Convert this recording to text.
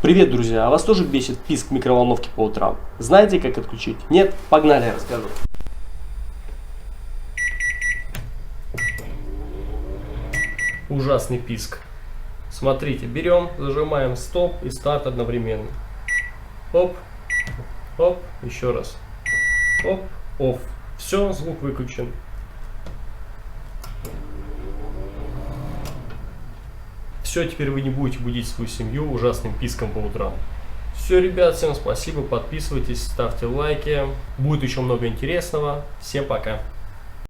Привет, друзья! А вас тоже бесит писк микроволновки по утрам? Знаете, как отключить? Нет? Погнали, я расскажу. Ужасный писк. Смотрите, берем, зажимаем стоп и старт одновременно. Оп, оп, еще раз. Оп, офф. Все, звук выключен. Все, теперь вы не будете будить свою семью ужасным писком по утрам. Все, ребят, всем спасибо, подписывайтесь, ставьте лайки. Будет еще много интересного. Всем пока.